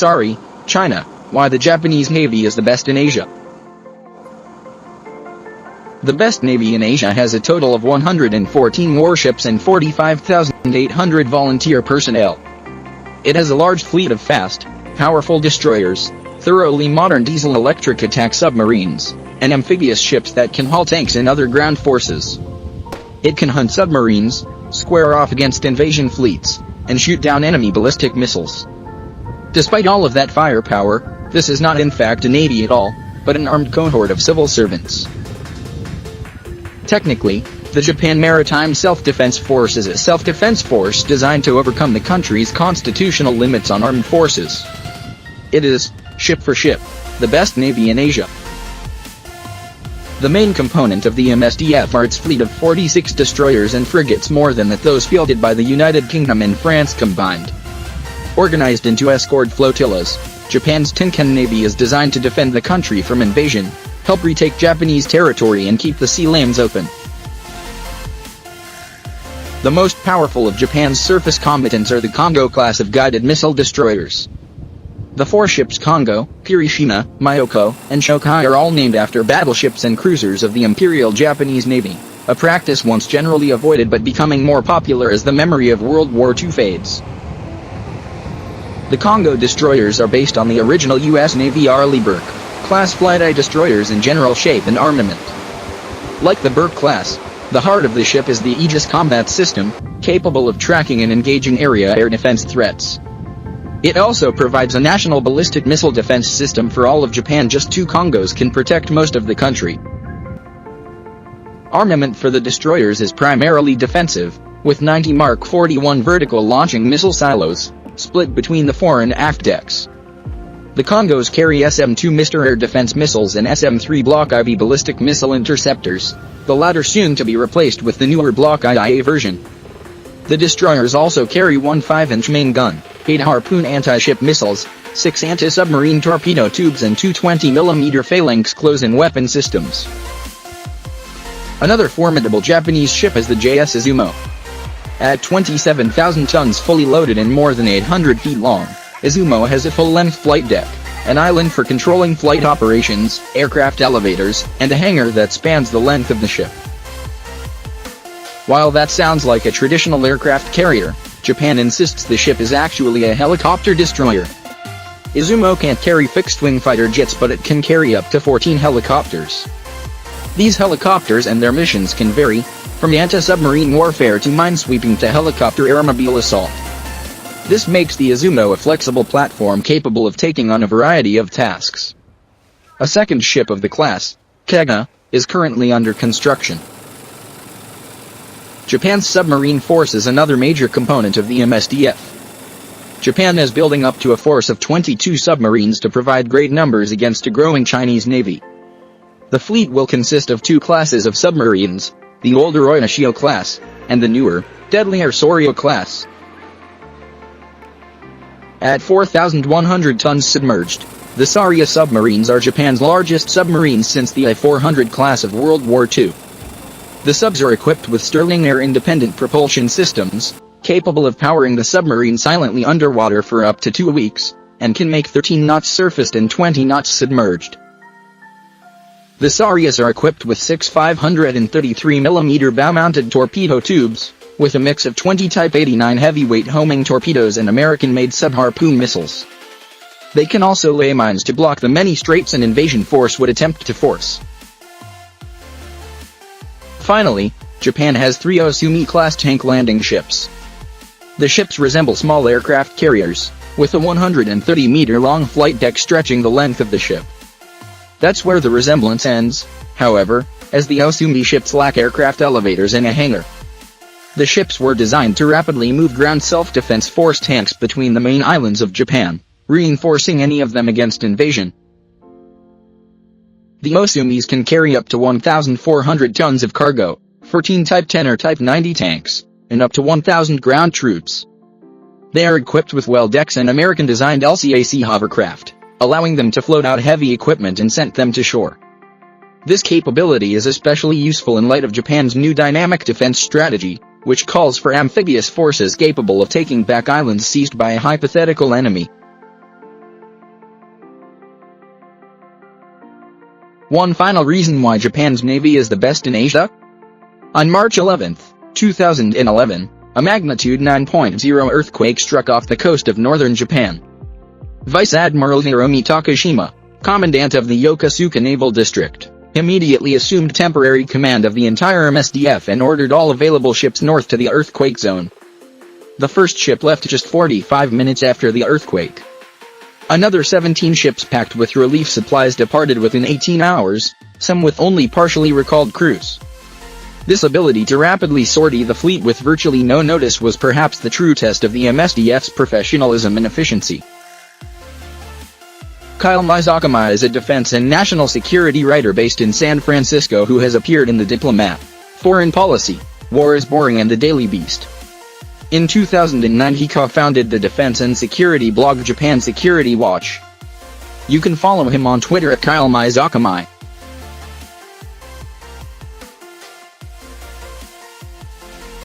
Sorry, China, why the Japanese Navy is the best in Asia. The best Navy in Asia has a total of 114 warships and 45,800 volunteer personnel. It has a large fleet of fast, powerful destroyers, thoroughly modern diesel-electric attack submarines, and amphibious ships that can haul tanks and other ground forces. It can hunt submarines, square off against invasion fleets, and shoot down enemy ballistic missiles. Despite all of that firepower, this is not in fact a navy at all, but an armed cohort of civil servants. Technically, the Japan Maritime Self-Defense Force is a self-defense force designed to overcome the country's constitutional limits on armed forces. It is, ship for ship, the best navy in Asia. The main component of the MSDF are its fleet of 46 destroyers and frigates, more than those fielded by the United Kingdom and France combined. Organized into escort flotillas, Japan's Tinkan Navy is designed to defend the country from invasion, help retake Japanese territory and keep the sea lanes open. The most powerful of Japan's surface combatants are the Kongo class of guided missile destroyers. The four ships Kongo, Kirishima, Myoko, and Shokai are all named after battleships and cruisers of the Imperial Japanese Navy, a practice once generally avoided but becoming more popular as the memory of World War II fades. The Kongo destroyers are based on the original U.S. Navy Arleigh Burke class flight eye destroyers in general shape and armament. Like the Burke class, the heart of the ship is the Aegis combat system, capable of tracking and engaging area air defense threats. It also provides a national ballistic missile defense system for all of Japan. Just 2 Kongos can protect most of the country. Armament for the destroyers is primarily defensive, with 90 Mark 41 vertical launching missile silos, split between the fore and aft decks. The Kongos carry SM-2 Mr. Air Defense missiles and SM-3 Block IV ballistic missile interceptors, the latter soon to be replaced with the newer Block IA version. The destroyers also carry 1 5-inch main gun, 8 Harpoon anti-ship missiles, 6 anti-submarine torpedo tubes and 2 20mm phalanx close-in weapon systems. Another formidable Japanese ship is the JS Izumo. At 27,000 tons fully loaded and more than 800 feet long, Izumo has a full-length flight deck, an island for controlling flight operations, aircraft elevators, and a hangar that spans the length of the ship. While that sounds like a traditional aircraft carrier, Japan insists the ship is actually a helicopter destroyer. Izumo can't carry fixed-wing fighter jets, but it can carry up to 14 helicopters. These helicopters and their missions can vary, from anti-submarine warfare to minesweeping to helicopter airmobile assault. This makes the Izumo a flexible platform capable of taking on a variety of tasks. A second ship of the class, Kaga, is currently under construction. Japan's submarine force is another major component of the MSDF. Japan is building up to a force of 22 submarines to provide great numbers against a growing Chinese navy. The fleet will consist of 2 classes of submarines, the older Oinashio class, and the newer, deadlier Soryo class. At 4,100 tons submerged, the Soryo submarines are Japan's largest submarines since the I-400 class of World War II. The subs are equipped with Stirling air-independent propulsion systems, capable of powering the submarine silently underwater for up to 2 weeks, and can make 13 knots surfaced and 20 knots submerged. The Saryas are equipped with 6 533mm bow-mounted torpedo tubes, with a mix of 20 Type 89 heavyweight homing torpedoes and American-made sub-Harpoon missiles. They can also lay mines to block the many straits an invasion force would attempt to force. Finally, Japan has 3 Osumi-class tank landing ships. The ships resemble small aircraft carriers, with a 130-meter-long flight deck stretching the length of the ship. That's where the resemblance ends, however, as the Osumi ships lack aircraft elevators and a hangar. The ships were designed to rapidly move ground self-defense force tanks between the main islands of Japan, reinforcing any of them against invasion. The Osumis can carry up to 1,400 tons of cargo, 14 Type 10 or Type 90 tanks, and up to 1,000 ground troops. They are equipped with well decks and American-designed LCAC hovercraft, allowing them to float out heavy equipment and send them to shore. This capability is especially useful in light of Japan's new dynamic defense strategy, which calls for amphibious forces capable of taking back islands seized by a hypothetical enemy. One final reason why Japan's navy is the best in Asia? On March 11, 2011, a magnitude 9.0 earthquake struck off the coast of northern Japan. Vice Admiral Hiromi Takashima, commandant of the Yokosuka Naval District, immediately assumed temporary command of the entire MSDF and ordered all available ships north to the earthquake zone. The first ship left just 45 minutes after the earthquake. Another 17 ships packed with relief supplies departed within 18 hours, some with only partially recalled crews. This ability to rapidly sortie the fleet with virtually no notice was perhaps the true test of the MSDF's professionalism and efficiency. Kyle Mizukami is a defense and national security writer based in San Francisco who has appeared in The Diplomat, Foreign Policy, War is Boring and The Daily Beast. In 2009 he co-founded the defense and security blog Japan Security Watch. You can follow him on Twitter at Kyle Mizukami.